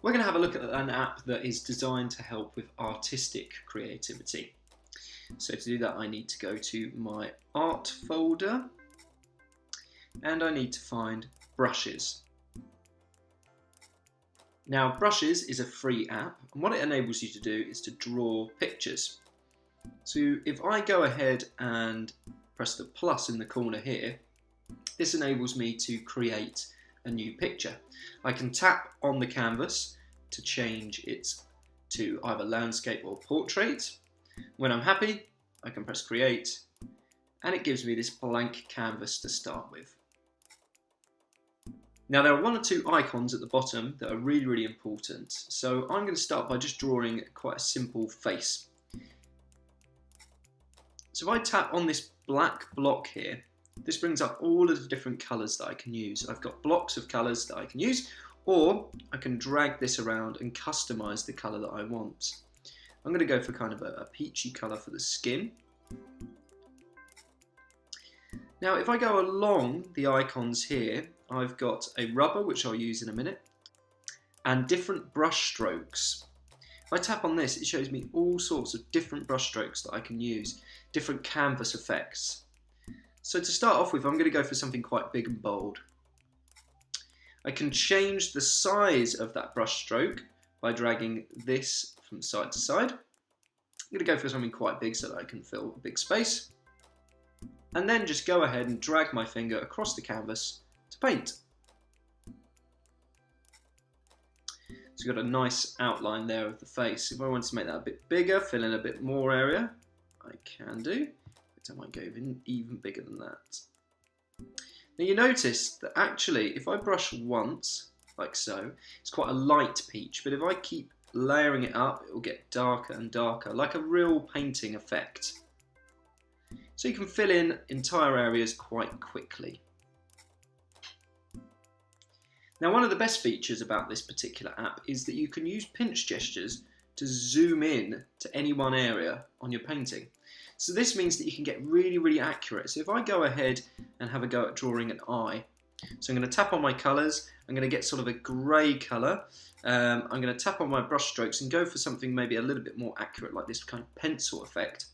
We're going to have a look at an app that is designed to help with artistic creativity. So to do that, I need to go to my art folder and I need to find brushes. Now, brushes is a free app, and what it enables you to do is to draw pictures. So if I go ahead and press the plus in the corner here, this enables me to create a new picture. I can tap on the canvas to change it to either landscape or portrait. When I'm happy, I can press create, and it gives me this blank canvas to start with. Now, there are one or two icons at the bottom that are really important. So I'm going to start by just drawing quite a simple face. So if I tap on this black block here, this brings up all of the different colours that I can use. I've got blocks of colours that I can use, or I can drag this around and customise the colour that I want. I'm going to go for kind of a peachy colour for the skin. Now, if I go along the icons here, I've got a rubber, which I'll use in a minute, and different brush strokes. If I tap on this, it shows me all sorts of different brush strokes that I can use, different canvas effects. So to start off with, I'm going to go for something quite big and bold. I can change the size of that brush stroke by dragging this from side to side. I'm going to go for something quite big so that I can fill a big space. And then just go ahead and drag my finger across the canvas to paint. So we've got a nice outline there of the face. If I want to make that a bit bigger, fill in a bit more area, I can do. But I might go even bigger than that. Now you notice that actually, if I brush once, like so, it's quite a light peach, but if I keep layering it up, it will get darker and darker, like a real painting effect. So you can fill in entire areas quite quickly. Now, one of the best features about this particular app is that you can use pinch gestures to zoom in to any one area on your painting. So this means that you can get really accurate. So if I go ahead and have a go at drawing an eye, so I'm going to tap on my colours, I'm going to get sort of a grey colour, I'm going to tap on my brush strokes and go for something maybe a little bit more accurate, like this kind of pencil effect.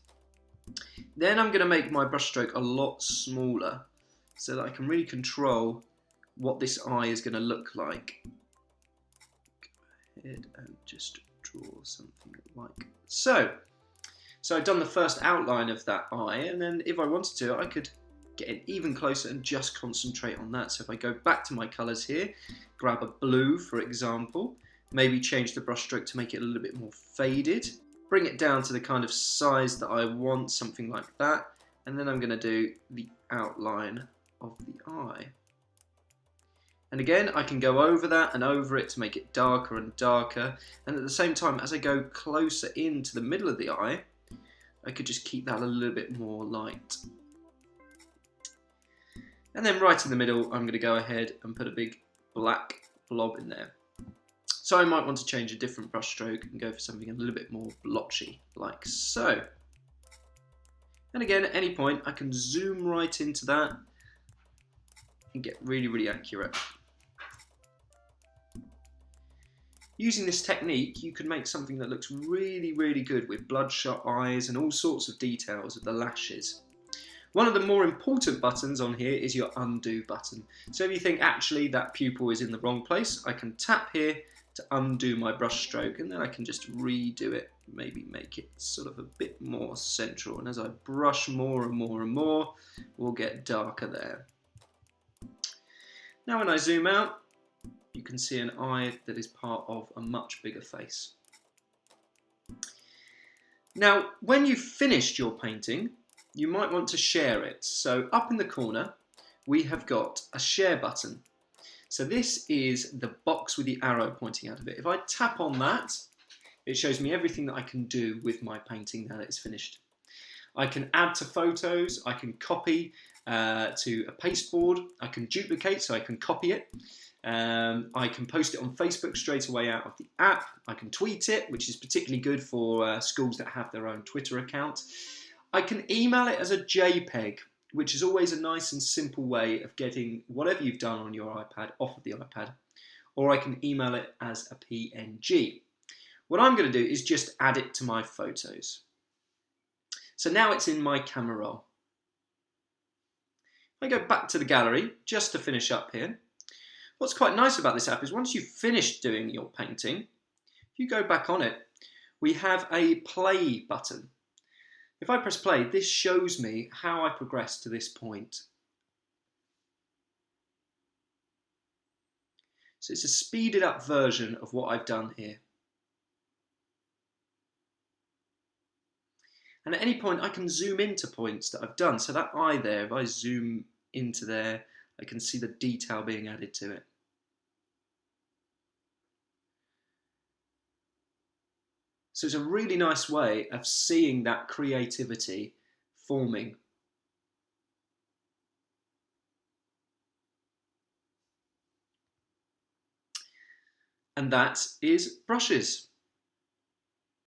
Then I'm going to make my brush stroke a lot smaller so that I can really control what this eye is going to look like. Go ahead and just draw something like so. So I've done the first outline of that eye, and then if I wanted to, I could get it even closer and just concentrate on that. So if I go back to my colours here, grab a blue for example, maybe change the brush stroke to make it a little bit more faded, bring it down to the kind of size that I want, something like that, and then I'm going to do the outline of the eye. And again, I can go over that and over it to make it darker and darker, and at the same time, as I go closer into the middle of the eye, I could just keep that a little bit more light. And then right in the middle, I'm going to go ahead and put a big black blob in there. So I might want to change a different brush stroke and go for something a little bit more blotchy, like so. And again, at any point, I can zoom right into that and get really accurate. Using this technique, you can make something that looks really good with bloodshot eyes and all sorts of details of the lashes. One of the more important buttons on here is your undo button. So if you think actually that pupil is in the wrong place, I can tap here to undo my brush stroke, and then I can just redo it, maybe make it sort of a bit more central, and as I brush more and more, we'll get darker there. Now when I zoom out, you can see an eye that is part of a much bigger face. Now, when you've finished your painting, you might want to share it. So up in the corner, we have got a share button. So this is the box with the arrow pointing out of it. If I tap on that, it shows me everything that I can do with my painting now that it's finished. I can add to photos, I can copy to a pasteboard, I can duplicate, so I can copy it. I can post it on Facebook straight away out of the app. I can tweet it, which is particularly good for schools that have their own Twitter account. I can email it as a JPEG, which is always a nice and simple way of getting whatever you've done on your iPad off of the iPad, or I can email it as a PNG. What I'm going to do is just add it to my photos. So now it's in my camera roll. I go back to the gallery just to finish up here. What's quite nice about this app is once you've finished doing your painting, if you go back on it, we have a play button. If I press play, this shows me how I progressed to this point. So it's a speeded up version of what I've done here. And at any point I can zoom into points that I've done. So that eye there, if I zoom into there, I can see the detail being added to it. So it's a really nice way of seeing that creativity forming. And that is brushes.